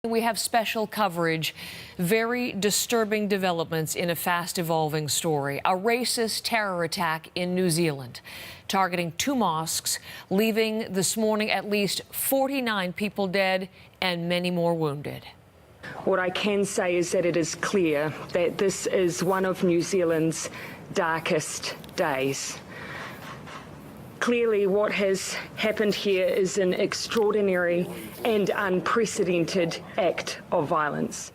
We have special coverage, very disturbing developments in a fast-evolving story. A racist terror attack in New Zealand, targeting 2 mosques, leaving this morning at least 49 people dead and many more wounded. What I can say is that it is clear that this is one of New Zealand's darkest days. Clearly, what has happened here is an extraordinary and unprecedented act of violence.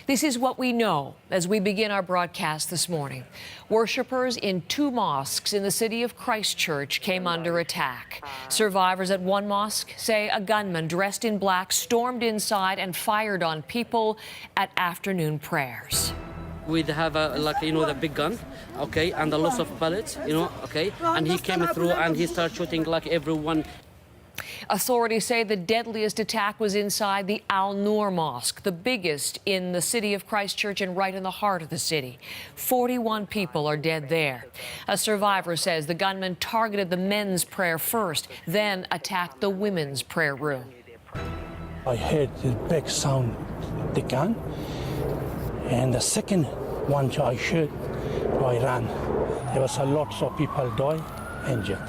This is what we know as we begin our broadcast this morning. Worshippers in 2 mosques in the city of Christchurch came under attack. Survivors at one mosque say a gunman dressed in black stormed inside and fired on people at afternoon prayers. We have the big gun, okay, and a lot of bullets, okay, and he came through and he started shooting like everyone. Authorities say the deadliest attack was inside the Al Noor Mosque, the biggest in the city of Christchurch and right in the heart of the city. 41 people are dead there. A survivor says the gunman targeted the men's prayer first, then attacked the women's prayer room. I heard the big sound, the gun, and the second one I heard, I ran. There was a lot of people died, injured.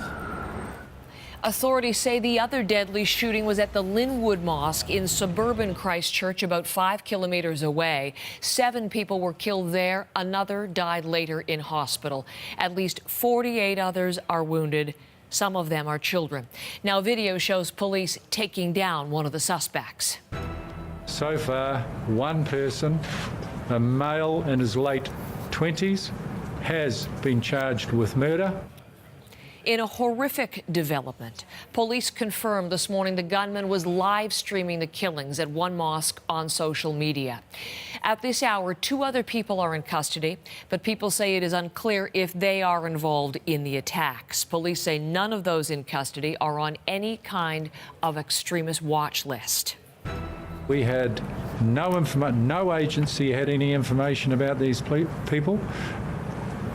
Authorities say the other deadly shooting was at the Linwood Mosque in suburban Christchurch, about 5 kilometers away. 7 people were killed there. Another died later in hospital. At least 48 others are wounded. Some of them are children. Now, video shows police taking down one of the suspects. So far, one person, a male in his late 20s, has been charged with murder. In a horrific development, police confirmed this morning the gunman was live streaming the killings at one mosque on social media. At this hour, 2 other people are in custody, but people say it is unclear if they are involved in the attacks. Police say none of those in custody are on any kind of extremist watch list. We had no agency had any information about these people.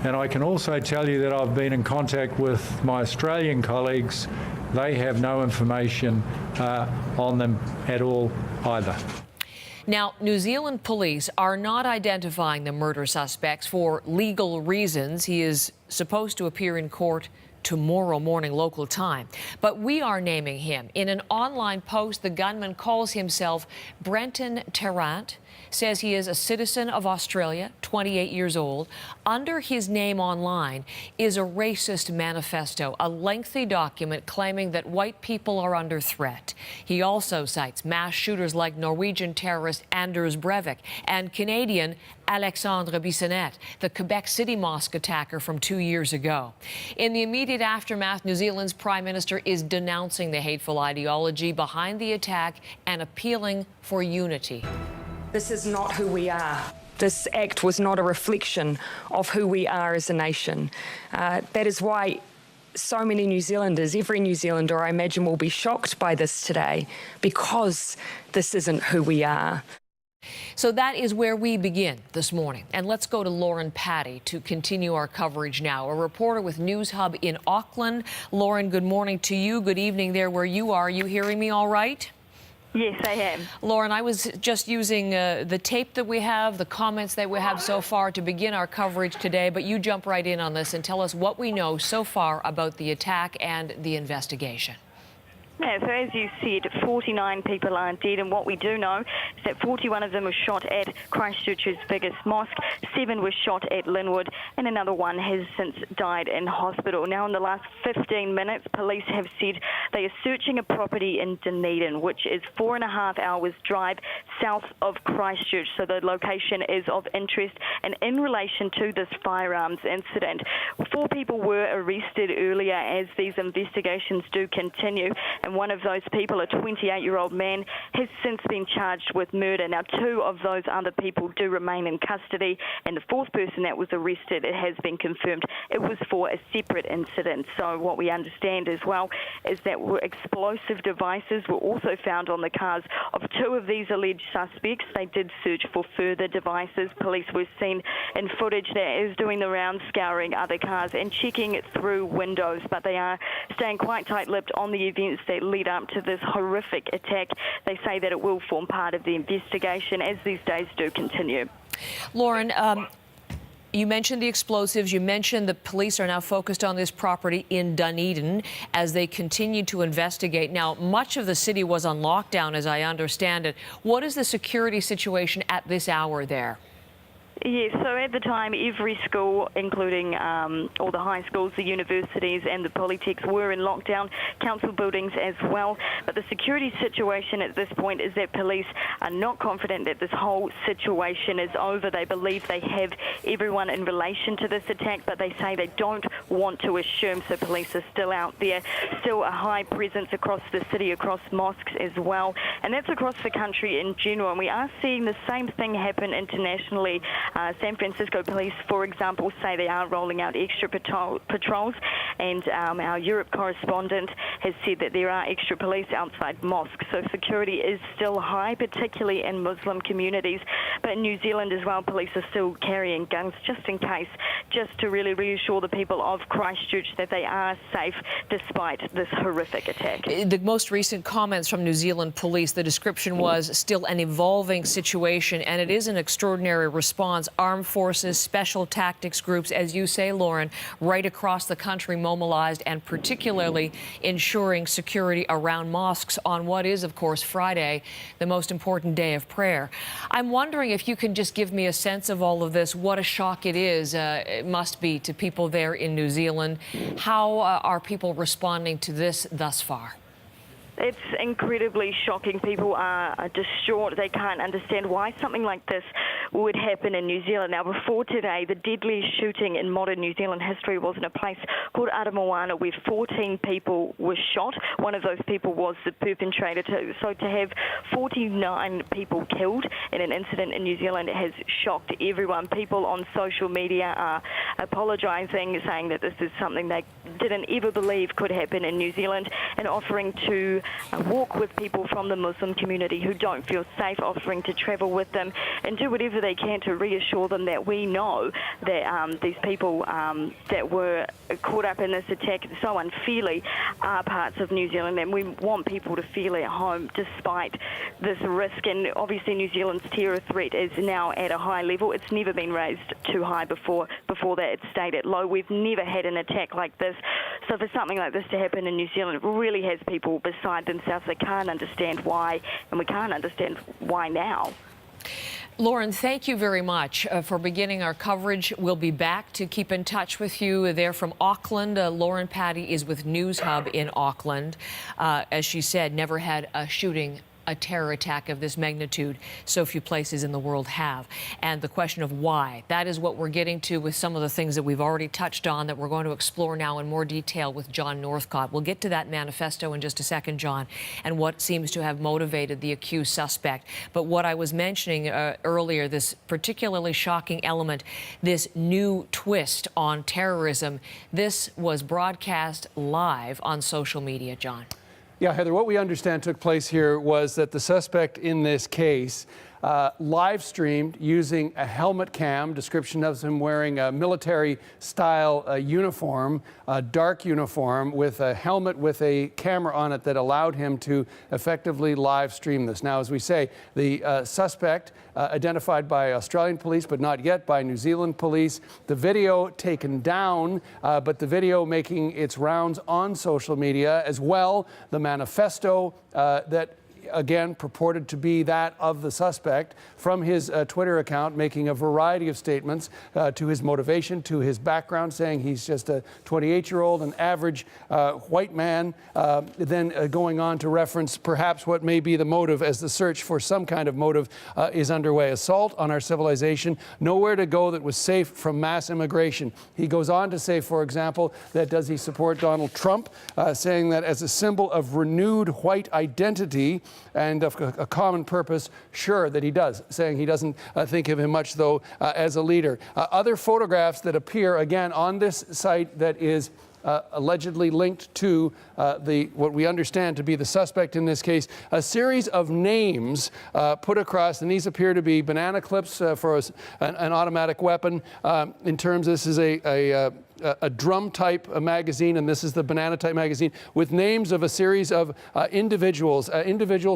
And I can also tell you that I've been in contact with my Australian colleagues. They have no information on them at all either. Now, New Zealand police are not identifying the murder suspects for legal reasons. He is supposed to appear in court tomorrow morning local time. But we are naming him. In an online post, the gunman calls himself Brenton Tarrant, says he is a citizen of Australia, 28 years old. Under his name online is a racist manifesto, a lengthy document claiming that white people are under threat. He also cites mass shooters like Norwegian terrorist Anders Breivik and Canadian Alexandre Bissonnette, the Quebec City mosque attacker from 2 years ago. In the immediate aftermath, New Zealand's Prime Minister is denouncing the hateful ideology behind the attack and appealing for unity. This is not who we are. This act was not a reflection of who we are as a nation. That is why so many New Zealanders, every New Zealander, I imagine, will be shocked by this today, because this isn't who we are. So that is where we begin this morning. And let's go to Lauren Patty to continue our coverage now. A reporter with News Hub in Auckland. Lauren, good morning to you. Good evening there where you are. Are you hearing me all right? Yes, I am. Lauren, I was just using the tape that we have, the comments that we have so far to begin our coverage today, but you jump right in on this and tell us what we know so far about the attack and the investigation. Yeah, so as you said, 49 people are dead, and what we do know is that 41 of them were shot at Christchurch's biggest mosque, 7 were shot at Linwood, and another one has since died in hospital. Now, in the last 15 minutes, police have said they are searching a property in Dunedin, which is 4.5 hours drive south of Christchurch, so the location is of interest. And in relation to this firearms incident, 4 people were arrested earlier as these investigations do continue. And one of those people, a 28-year-old man, has since been charged with murder. Now, 2 of those other people do remain in custody, and the 4th person that was arrested, it has been confirmed it was for a separate incident. So what we understand as well is that explosive devices were also found on the cars of 2 of these alleged suspects. They did search for further devices. Police were seen in footage that is doing the rounds, scouring other cars and checking through windows, but they are staying quite tight-lipped on the events that lead up to this horrific attack. They say that it will form part of the investigation as these days do continue. Lauren, you mentioned the explosives. You mentioned the police are now focused on this property in Dunedin as they continue to investigate. Now, much of the city was on lockdown, as I understand it. What is the security situation at this hour there? Yes, so at the time, every school, including all the high schools, the universities and the polytechs were in lockdown, council buildings as well. But the security situation at this point is that police are not confident that this whole situation is over. They believe they have everyone in relation to this attack, but they say they don't want to assume, so police are still out there. Still a high presence across the city, across mosques as well, and that's across the country in general. And we are seeing the same thing happen internationally. San Francisco police, for example, say they are rolling out extra patrols, and our Europe correspondent has said that there are extra police outside mosques. So security is still high, particularly in Muslim communities. But in New Zealand as well, police are still carrying guns just in case, just to really reassure the people of Christchurch that they are safe despite this horrific attack. The most recent comments from New Zealand police, the description was still an evolving situation, and it is an extraordinary response. Armed forces, special tactics groups, as you say, Lauren, right across the country mobilized, and particularly ensuring security around mosques on what is, of course, Friday, the most important day of prayer. I'm wondering if you can just give me a sense of all of this, what a shock it is, it must be to people there in New Zealand. How are people responding to this thus far? It's incredibly shocking. People are distraught. They can't understand why something like this would happen in New Zealand. Now, before today, the deadliest shooting in modern New Zealand history was in a place called Aramoana, where 14 people were shot. One of those people was the perpetrator. So to have 49 people killed in an incident in New Zealand has shocked everyone. People on social media are apologising, saying that this is something they didn't ever believe could happen in New Zealand, and offering to walk with people from the Muslim community who don't feel safe, offering to travel with them and do whatever they can to reassure them that we know that these people that were caught up in this attack so unfairly are parts of New Zealand, and we want people to feel at home despite this risk. And obviously New Zealand's terror threat is now at a high level. It's never been raised too high before that. It stayed at low. We've never had an attack like this. So for something like this to happen in New Zealand, it really has people beside themselves. They can't understand why, and we can't understand why now. Lauren, thank you very much for beginning our coverage. We'll be back to keep in touch with you. There from Auckland, Lauren Patty is with News Hub in Auckland. As she said, never had a shooting, a terror attack of this magnitude. So few places in the world have. And the question of why, that is what we're getting to with some of the things that we've already touched on that we're going to explore now in more detail with John Northcott. We'll get to that manifesto in just a second, John, and what seems to have motivated the accused suspect. But what I was mentioning earlier, this particularly shocking element, this new twist on terrorism, this was broadcast live on social media, John. Yeah, Heather, what we understand took place here was that the suspect in this case live streamed using a helmet cam, description of him wearing a military-style uniform, a dark uniform with a helmet with a camera on it that allowed him to effectively live stream this. Now, as we say, the suspect identified by Australian police, but not yet by New Zealand police. The video taken down, but the video making its rounds on social media as well. The manifesto that again purported to be that of the suspect from his Twitter account, making a variety of statements to his motivation, to his background, saying he's just a 28-year-old, an average white man, then going on to reference perhaps what may be the motive as the search for some kind of motive is underway. Assault on our civilization, nowhere to go that was safe from mass immigration. He goes on to say, for example, that does he support Donald Trump, saying that as a symbol of renewed white identity and of a common purpose, sure that he does, saying he doesn't think of him much, though, as a leader. Other photographs that appear, again, on this site that is allegedly linked to what we understand to be the suspect in this case, a series of names put across, and these appear to be banana clips for an automatic weapon. In terms, this is a drum type magazine, and this is the banana type magazine, with names of a series of individuals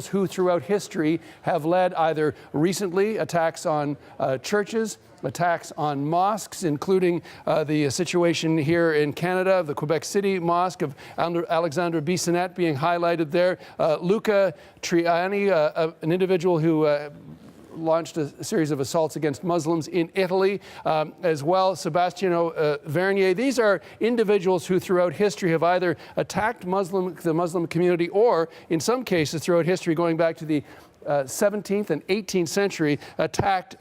who throughout history have led either recently attacks on churches, attacks on mosques, including the situation here in Canada, the Quebec City Mosque of Alexandre Bissonnette being highlighted there. Luca Triani, an individual who launched a series of assaults against Muslims in Italy, as well. Sebastiano Vernier. These are individuals who throughout history have either attacked the Muslim community or, in some cases throughout history, going back to the 17th and 18th century, attacked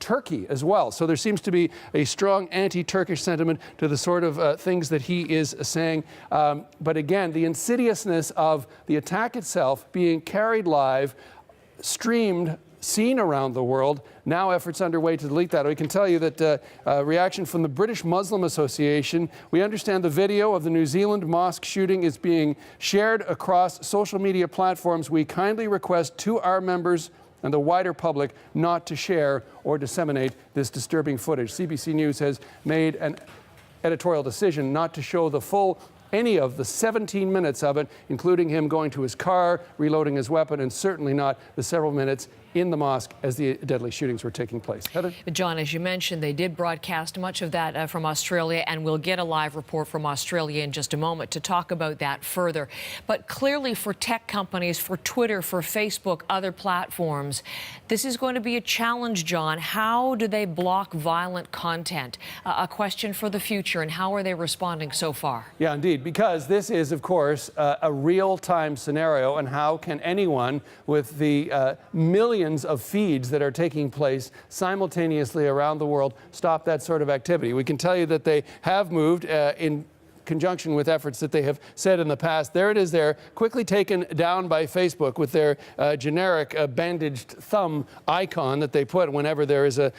Turkey as well. So there seems to be a strong anti-Turkish sentiment to the sort of things that he is saying. But again, the insidiousness of the attack itself being carried live, streamed, seen around the world. Now efforts underway to delete that. We can tell you that reaction from the British Muslim Association. We understand the video of the New Zealand mosque shooting is being shared across social media platforms. We kindly request to our members and the wider public not to share or disseminate this disturbing footage. CBC News has made an editorial decision not to show the full any of the 17 minutes of it, including him going to his car, reloading his weapon, and certainly not the several minutes in the mosque as the deadly shootings were taking place. Heather? John, as you mentioned, they did broadcast much of that from Australia, and we'll get a live report from Australia in just a moment to talk about that further. But clearly for tech companies, for Twitter, for Facebook, other platforms, this is going to be a challenge, John. How do they block violent content? A question for the future, and how are they responding so far? Yeah, indeed, because this is, of course, a real-time scenario, and how can anyone with the millions of feeds that are taking place simultaneously around the world stop that sort of activity? We can tell you that they have moved in conjunction with efforts that they have said in the past. There it is there, quickly taken down by Facebook with their generic bandaged thumb icon that they put whenever there is a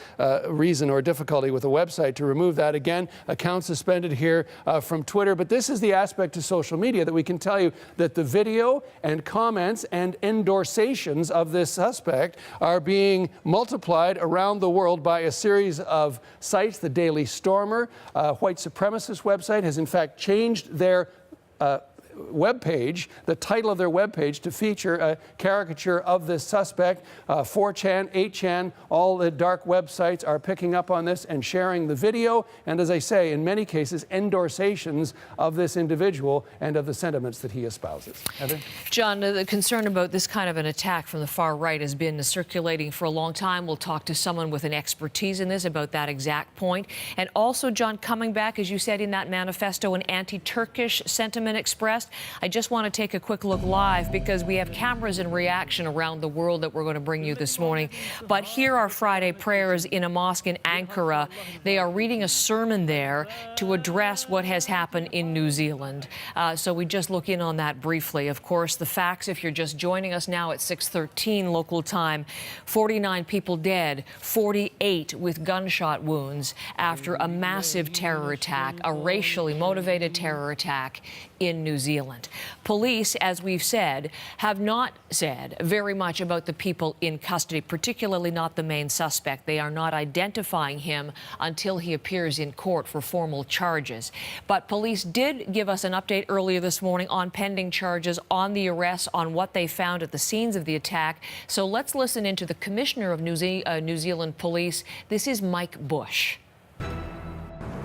reason or difficulty with a website to remove that. Again, account suspended here from Twitter. But this is the aspect to social media that we can tell you that the video and comments and endorsations of this suspect are being multiplied around the world by a series of sites. The Daily Stormer, white supremacist website, has in fact changed their webpage, the title of their webpage, to feature a caricature of this suspect. 4chan, 8chan, all the dark websites are picking up on this and sharing the video, and as I say, in many cases, endorsations of this individual and of the sentiments that he espouses. Heather? John, the concern about this kind of an attack from the far right has been circulating for a long time. We'll talk to someone with an expertise in this about that exact point. And also, John, coming back, as you said in that manifesto, an anti-Turkish sentiment expressed. I just want to take a quick look live because we have cameras in reaction around the world that we're going to bring you this morning. But here are Friday prayers in a mosque in Ankara. They are reading a sermon there to address what has happened in New Zealand. So we just look in on that briefly. Of course, the facts, if you're just joining us now at 6:13 local time, 49 people dead, 48 with gunshot wounds after a massive terror attack, a racially motivated terror attack in New Zealand. Police, as we've said, have not said very much about the people in custody, particularly not the main suspect. They are not identifying him until he appears in court for formal charges. But police did give us an update earlier this morning on pending charges, on the arrests, on what they found at the scenes of the attack. So let's listen into the Commissioner of New Zealand Police. This is Mike Bush.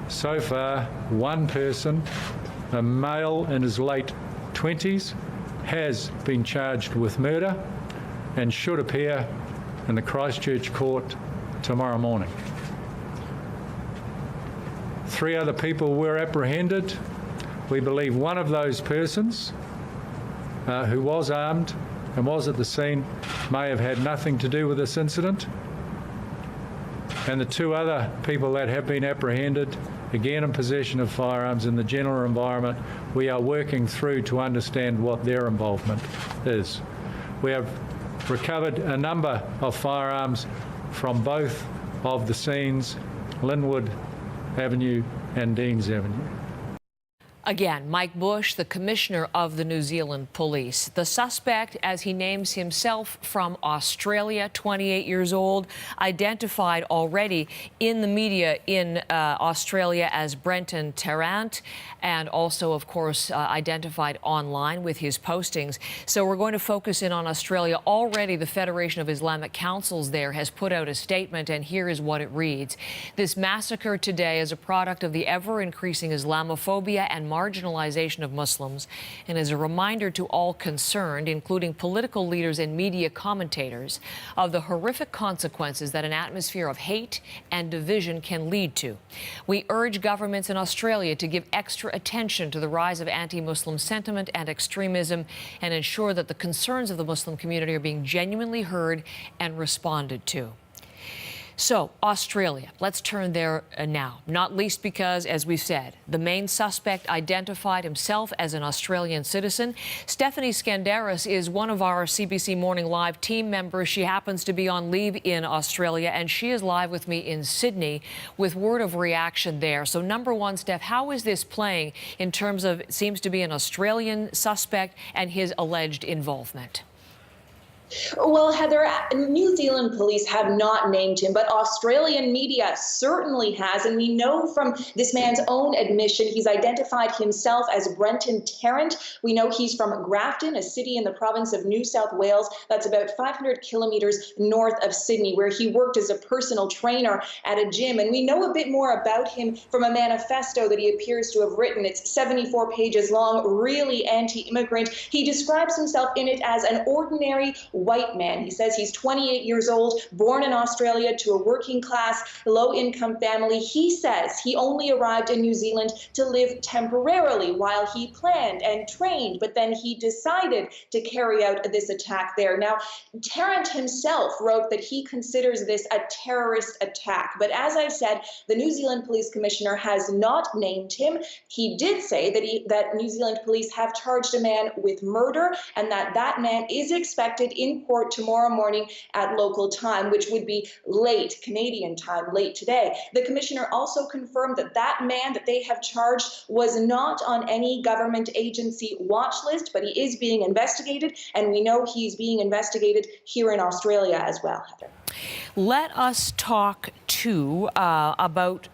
So far, one person, a male in his late 20s, has been charged with murder and should appear in the Christchurch court tomorrow morning. 3 other people were apprehended. We believe one of those persons who was armed and was at the scene may have had nothing to do with this incident. And the 2 other people that have been apprehended, again in possession of firearms in the general environment, we are working through to understand what their involvement is. We have recovered a number of firearms from both of the scenes, Linwood Avenue and Deans Avenue. Again, Mike Bush, the commissioner of the New Zealand Police. The suspect, as he names himself, from Australia, 28 years old, identified already in the media in Australia as Brenton Tarrant, and also, of course, identified online with his postings. So we're going to focus in on Australia. Already, the Federation of Islamic Councils there has put out a statement, and here is what it reads. This massacre today is a product of the ever-increasing Islamophobia and marginalization of Muslims, and is a reminder to all concerned, including political leaders and media commentators, of the horrific consequences that an atmosphere of hate and division can lead to. We urge governments in Australia to give extra attention to the rise of anti-Muslim sentiment and extremism and ensure that the concerns of the Muslim community are being genuinely heard and responded to. So, Australia, let's turn there now, not least because, as we've said, the main suspect identified himself as an Australian citizen. Stephanie Skandaris is one of our CBC Morning Live team members. She happens to be on leave in Australia, and she is live with me in Sydney with word of reaction there. So, number one, Steph, how is this playing in terms of, it seems to be an Australian suspect and his alleged involvement? Well, Heather, New Zealand police have not named him, but Australian media certainly has. And we know from this man's own admission, he's identified himself as Brenton Tarrant. We know he's from Grafton, a city in the province of New South Wales. That's about 500 kilometers north of Sydney, where he worked as a personal trainer at a gym. And we know a bit more about him from a manifesto that he appears to have written. It's 74 pages long, really anti-immigrant. He describes himself in it as an ordinary white man. He says he's 28 years old, born in Australia to a working class, low-income family. He says he only arrived in New Zealand to live temporarily while he planned and trained, but then he decided to carry out this attack there. Now, Tarrant himself wrote that he considers this a terrorist attack. But as I said, the New Zealand Police Commissioner has not named him. He did say that New Zealand police have charged a man with murder and that man is expected in court tomorrow morning at local time, which would be late Canadian time, late today. The commissioner also confirmed that man that they have charged was not on any government agency watch list, but he is being investigated, and we know he's being investigated here in Australia as well, Heather. Let us talk, too, about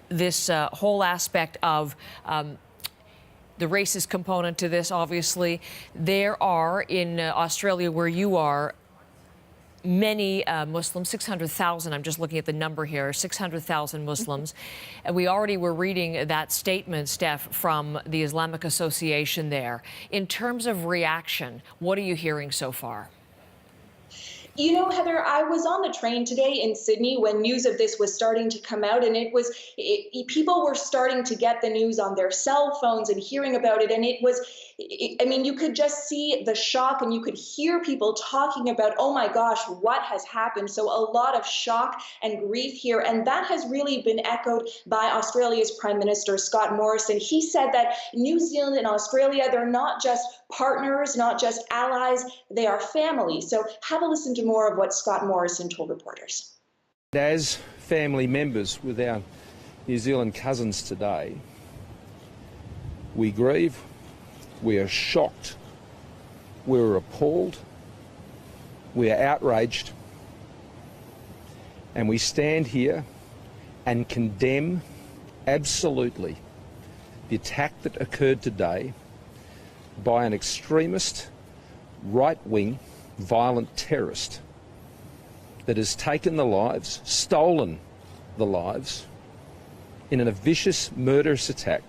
this whole aspect of the racist component to this. Obviously, there are in Australia, where you are, many Muslims, 600,000. I'm just looking at the number here, 600,000 Muslims. And we already were reading that statement, Steph, from the Islamic Association there. In terms of reaction, what are you hearing so far? You know, Heather, I was on the train today in Sydney when news of this was starting to come out, and people were starting to get the news on their cell phones and hearing about it. And I mean, you could just see the shock, and you could hear people talking about, oh my gosh, what has happened? So a lot of shock and grief here. And that has really been echoed by Australia's Prime Minister, Scott Morrison. He said that New Zealand and Australia, they're not just partners, not just allies, they are family. So have a listen to more of what Scott Morrison told reporters. As family members with our New Zealand cousins today, we grieve, we are shocked, we're appalled, we are outraged, and we stand here and condemn absolutely the attack that occurred today by an extremist, right-wing, violent terrorist that has taken the lives, stolen the lives, in a vicious, murderous attack.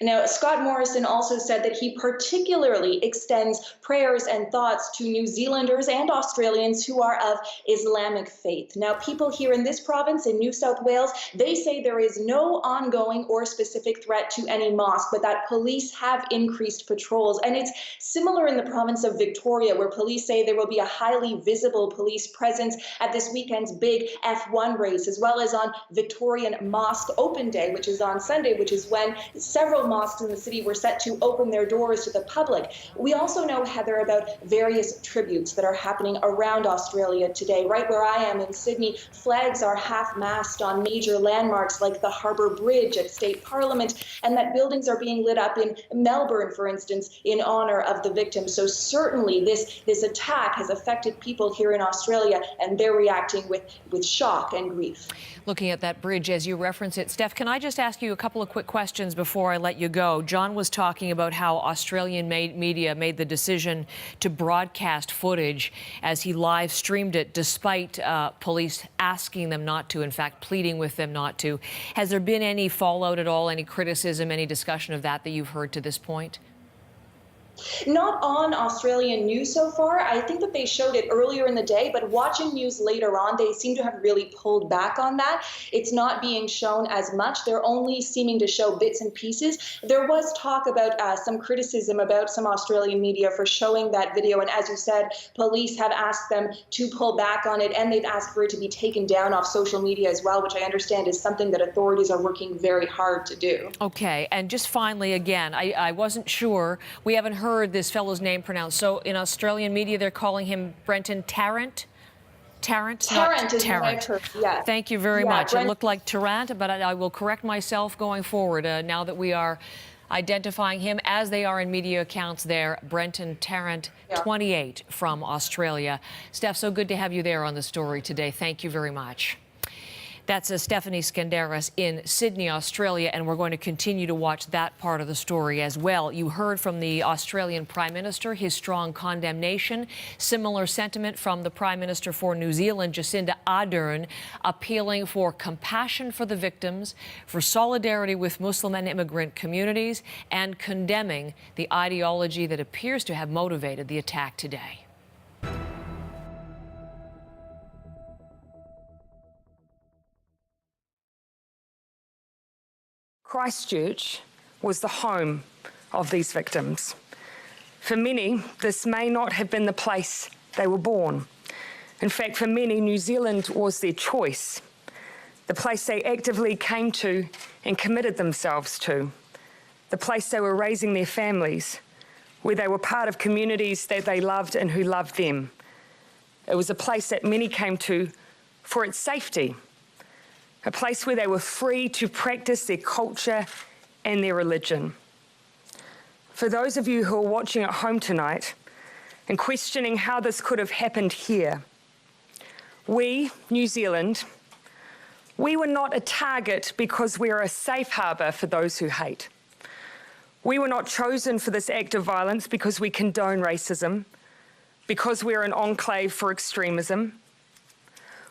Now, Scott Morrison also said that he particularly extends prayers and thoughts to New Zealanders and Australians who are of Islamic faith. Now, people here in this province, in New South Wales, they say there is no ongoing or specific threat to any mosque, but that police have increased patrols. And it's similar in the province of Victoria, where police say there will be a highly visible police presence at this weekend's big F1 race, as well as on Victorian Mosque Open Day, which is on Sunday, which is when several mosques in the city were set to open their doors to the public. We also know, Heather, about various tributes that are happening around Australia today. Right where I am in Sydney, flags are half-mast on major landmarks like the Harbour Bridge at State Parliament, and that buildings are being lit up in Melbourne, for instance, in honor of the victims. So certainly this attack has affected people here in Australia, and they're reacting with shock and grief. Looking at that bridge as you reference it, Steph, can I just ask you a couple of quick questions before I let you go? John was talking about how Australian media made the decision to broadcast footage as he live streamed it, despite police asking them not to, in fact, pleading with them not to. Has there been any fallout at all, any criticism, any discussion of that you've heard to this point? Not on Australian news so far. I think that they showed it earlier in the day, but watching news later on, they seem to have really pulled back on that. It's not being shown as much. They're only seeming to show bits and pieces. There was talk about some criticism about some Australian media for showing that video. And as you said, police have asked them to pull back on it, and they've asked for it to be taken down off social media as well, which I understand is something that authorities are working very hard to do. Okay. And just finally, again, I wasn't sure. We haven't heard this fellow's name pronounced. So in Australian media, they're calling him Brenton Tarrant. Tarrant is what I've heard, yes. Thank you very much. It looked like Tarrant, but I will correct myself going forward now that we are identifying him as they are in media accounts there. Brenton Tarrant, 28, from Australia. Steph, so good to have you there on the story today. Thank you very much. That's Stephanie Skandaris in Sydney, Australia, and we're going to continue to watch that part of the story as well. You heard from the Australian Prime Minister, his strong condemnation. Similar sentiment from the Prime Minister for New Zealand, Jacinda Ardern, appealing for compassion for the victims, for solidarity with Muslim and immigrant communities, and condemning the ideology that appears to have motivated the attack today. Christchurch was the home of these victims. For many, this may not have been the place they were born. In fact, for many, New Zealand was their choice, the place they actively came to and committed themselves to, the place they were raising their families, where they were part of communities that they loved and who loved them. It was a place that many came to for its safety, a place where they were free to practice their culture and their religion. For those of you who are watching at home tonight and questioning how this could have happened here, we, New Zealand, we were not a target because we are a safe harbour for those who hate. We were not chosen for this act of violence because we condone racism, because we're an enclave for extremism.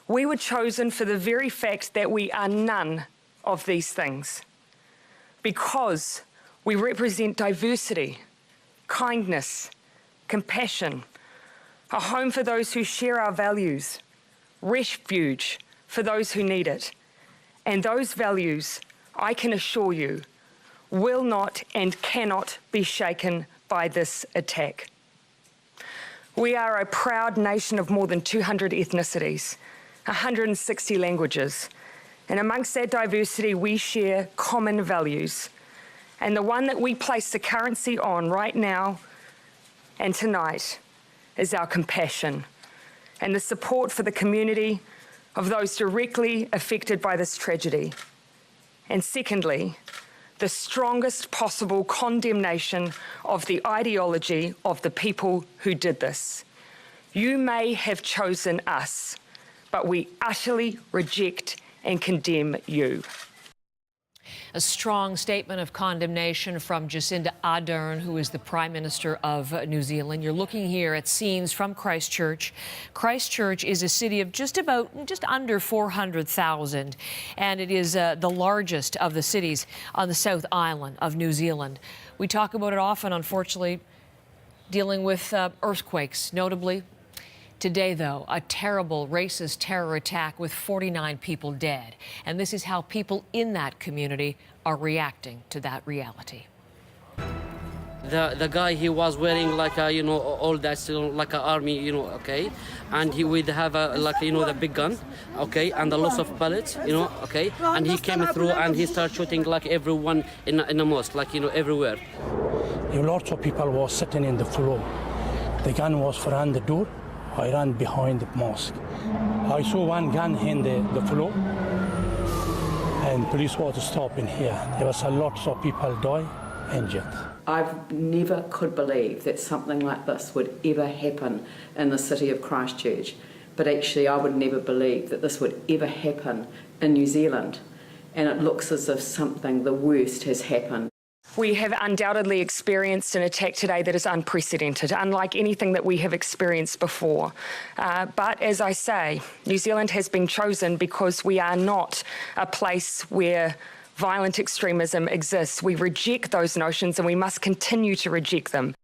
We were chosen for the very fact that we are none of these things, because we represent diversity, kindness, compassion, a home for those who share our values, refuge for those who need it. And those values, I can assure you, will not and cannot be shaken by this attack. We are a proud nation of more than 200 ethnicities, 160 languages, and amongst that diversity we share common values. And the one that we place the currency on right now and tonight is our compassion and the support for the community of those directly affected by this tragedy. And secondly, the strongest possible condemnation of the ideology of the people who did this. You may have chosen us, but we utterly reject and condemn you. A strong statement of condemnation from Jacinda Ardern, who is the Prime Minister of New Zealand. You're looking here at scenes from Christchurch. Christchurch is a city of just under 400,000, and it is the largest of the cities on the South Island of New Zealand. We talk about it often, unfortunately, dealing with earthquakes, notably. Today, though, a terrible racist terror attack with 49 people dead. And this is how people in that community are reacting to that reality. the guy, he was wearing like a, you know, all that, you know, like an army, you know, okay, and he would have a, like, you know, the big gun, okay, and a lot of bullets, you know, okay, and he came through and he started shooting like everyone in the mosque, like, you know, everywhere. Lots of people were sitting in the floor. The gun was from the door. I ran behind the mosque. I saw one gun in the floor, and police was stopping here. There was a lot of people die, injured. I never could believe that something like this would ever happen in the city of Christchurch, but actually I would never believe that this would ever happen in New Zealand, and it looks as if something, the worst, has happened. We have undoubtedly experienced an attack today that is unprecedented, unlike anything that we have experienced before. But as I say, New Zealand has been chosen because we are not a place where violent extremism exists. We reject those notions and we must continue to reject them.